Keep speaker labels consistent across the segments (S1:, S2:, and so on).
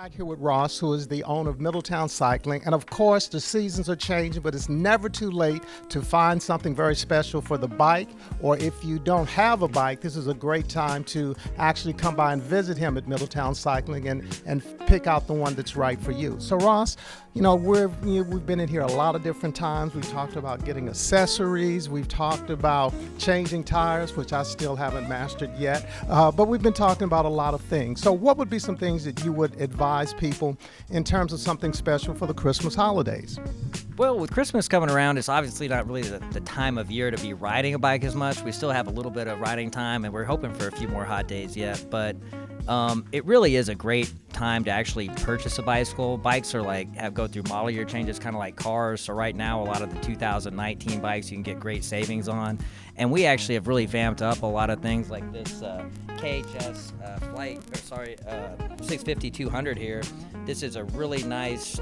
S1: Back here with Ross, who is the owner of Middletown Cycling. And of course, the seasons are changing, but it's never too late to find something very special for the bike. Or if you don't have a bike, this is a great time to actually come by and visit him at Middletown Cycling and pick out the one that's right for you. So Ross, we've been in here a lot of different times. We've talked about getting accessories. We've talked about changing tires, which I still haven't mastered yet. But we've been talking about a lot of things. So what would be some things that you would advise people in terms of something special for the Christmas holidays?
S2: Well, with Christmas coming around, it's obviously not really the time of year to be riding a bike as much. We still have a little bit of riding time, and we're hoping for a few more hot days yet. But it really is a great time to actually purchase a bicycle. Bikes are go through model year changes, kind of like cars. So right now, a lot of the 2019 bikes you can get great savings on. And we actually have really vamped up a lot of things like this KHS 650-200 here. This is a really nice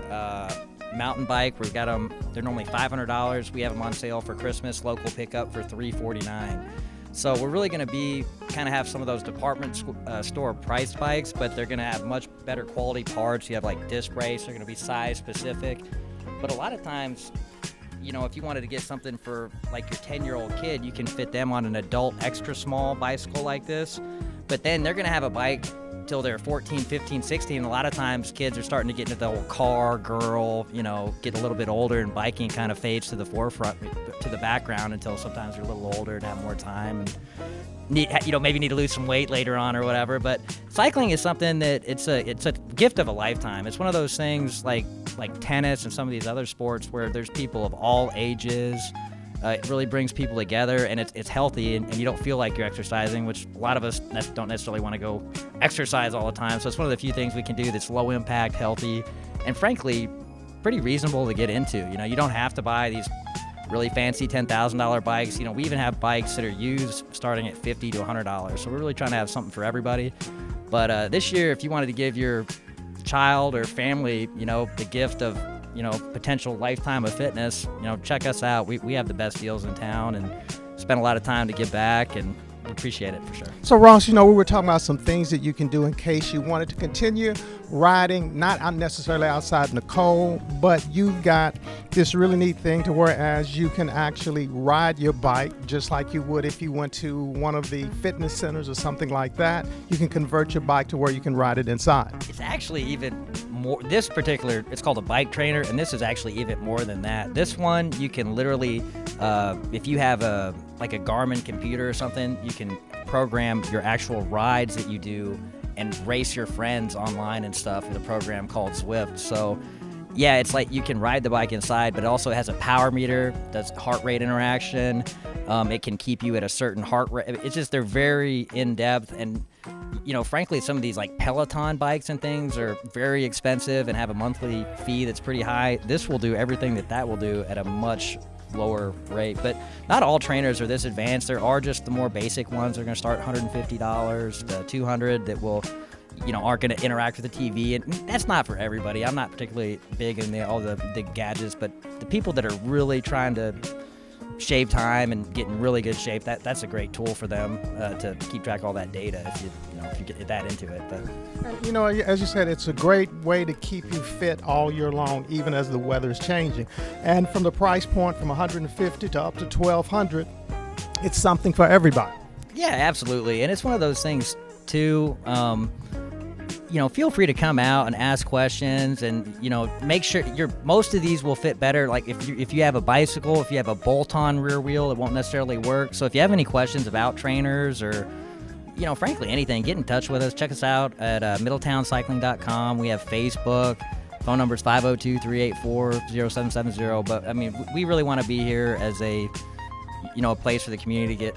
S2: mountain bike. We've got them, they're normally $500. We have them on sale for Christmas, local pickup for $349. So we're really going to have some of those department store priced bikes, but they're going to have much better quality parts. You have like disc brakes, they're going to be size specific. But a lot of times, if you wanted to get something for like your 10-year-old kid, you can fit them on an adult extra small bicycle like this. But then they're going to have a bike till they're 14, 15, 16. And a lot of times kids are starting to get into the whole car, girl, get a little bit older, and biking kind of fades to the forefront, to the background until sometimes you're a little older and have more time and maybe need to lose some weight later on or whatever. But cycling is something that it's a gift of a lifetime. It's one of those things like tennis and some of these other sports where there's people of all ages. It really brings people together, and it's healthy, and you don't feel like you're exercising, which a lot of us don't necessarily want to go exercise all the time. So it's one of the few things we can do that's low impact, healthy, and frankly, pretty reasonable to get into. You don't have to buy these really fancy $10,000 bikes. We even have bikes that are used starting at $50 to $100. So we're really trying to have something for everybody. But this year, if you wanted to give your child or family, the gift of potential lifetime of fitness, check us out. We have the best deals in town and spend a lot of time to give back, and appreciate it for sure.
S1: So Ross, we were talking about some things that you can do in case you wanted to continue riding, not necessarily outside in the cold, but you've got this really neat thing to whereas you can actually ride your bike just like you would if you went to one of the fitness centers or something like that. You can convert your bike to where you can ride it inside.
S2: It's actually even more, it's called a bike trainer, and this is actually even more than that. This one, you can literally, if you have a Garmin computer or something, you can program your actual rides that you do and race your friends online and stuff with a program called Zwift. So yeah, it's like you can ride the bike inside, but it also has a power meter, does heart rate interaction. It can keep you at a certain heart rate. It's just, they're very in-depth, and frankly, some of these like Peloton bikes and things are very expensive and have a monthly fee that's pretty high. This will do everything that will do at a much lower rate. But not all trainers are this advanced. There are just the more basic ones. They're going to start $150 to $200 that will aren't going to interact with the TV, and that's not for everybody. I'm not particularly big in all the gadgets, but the people that are really trying to shave time and get in really good shape, that's a great tool for them to keep track of all that data if you get that into it. But
S1: and, as you said, it's a great way to keep you fit all year long, even as the weather is changing. And from the price point from $150 to up to $1,200, it's something for everybody.
S2: Yeah, absolutely. And it's one of those things too. Feel free to come out and ask questions, and make sure most of these will fit better. Like if you have a bicycle, if you have a bolt-on rear wheel, it won't necessarily work. So if you have any questions about trainers or frankly anything, get in touch with us. Check us out at middletowncycling.com. We have Facebook. Phone number is 502-384-0770. But I mean, we really want to be here as a place for the community to get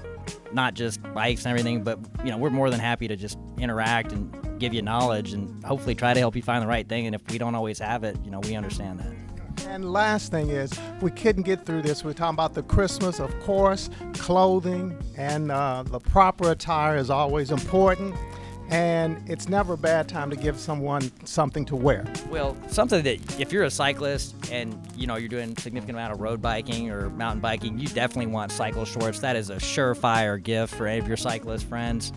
S2: not just bikes and everything, but we're more than happy to just interact and give you knowledge and hopefully try to help you find the right thing. And if we don't always have it, we understand that.
S1: And last thing is, we couldn't get through this. We're talking about the Christmas, of course, clothing, and the proper attire is always important. and it's never a bad time to give someone something to wear.
S2: Well, something that if you're a cyclist and you're doing a significant amount of road biking or mountain biking, you definitely want cycle shorts. That is a surefire gift for any of your cyclist friends.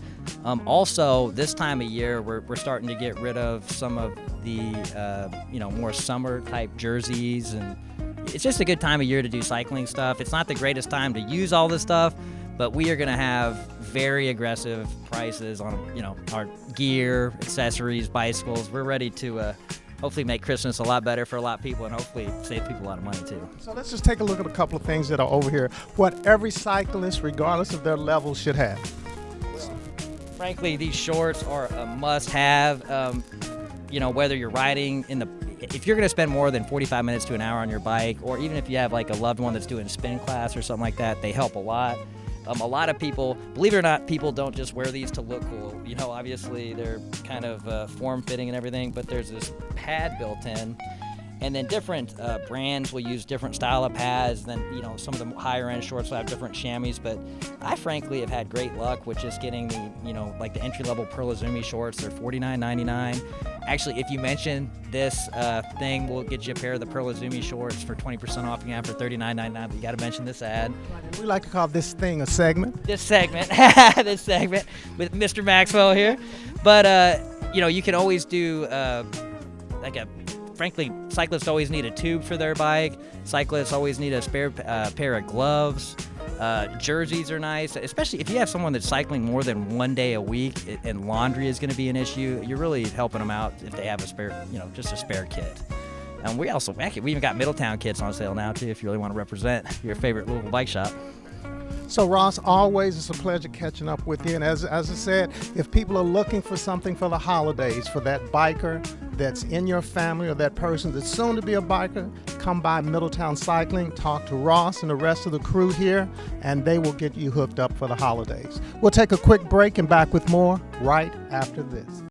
S2: Also, this time of year, we're starting to get rid of some of the more summer type jerseys, and it's just a good time of year to do cycling stuff. It's not the greatest time to use all this stuff, but we are going to have very aggressive prices on our gear, accessories, bicycles. We're ready to hopefully make Christmas a lot better for a lot of people, and hopefully save people a lot of money too.
S1: So let's just take a look at a couple of things that are over here. What every cyclist, regardless of their level, should have.
S2: Frankly, these shorts are a must-have. Whether you're riding if you're going to spend more than 45 minutes to an hour on your bike, or even if you have like a loved one that's doing a spin class or something like that, they help a lot. A lot of people, believe it or not, people don't just wear these to look cool. Obviously they're kind of form-fitting and everything, but there's this pad built in. And then different brands will use different style of pads. Then, some of the higher end shorts will have different chamois. But I frankly have had great luck with just getting the, like the entry level Pearl Izumi shorts. They're $49.99. Actually, if you mention this thing, we'll get you a pair of the Pearl Izumi shorts for 20% off. You can have for $39.99. But you got to mention this ad.
S1: We like to call this thing a segment.
S2: This segment with Mr. Maxwell here. But you can always do frankly, cyclists always need a tube for their bike. Cyclists always need a spare pair of gloves. Jerseys are nice, especially if you have someone that's cycling more than one day a week and laundry is going to be an issue. You're really helping them out if they have a spare, just a spare kit. And we even got Middletown kits on sale now too if you really want to represent your favorite Louisville bike shop.
S1: So Ross, always it's a pleasure catching up with you. And as I said, if people are looking for something for the holidays, for that biker that's in your family or that person that's soon to be a biker, come by Middletown Cycling, talk to Ross and the rest of the crew here, and they will get you hooked up for the holidays. We'll take a quick break and back with more right after this.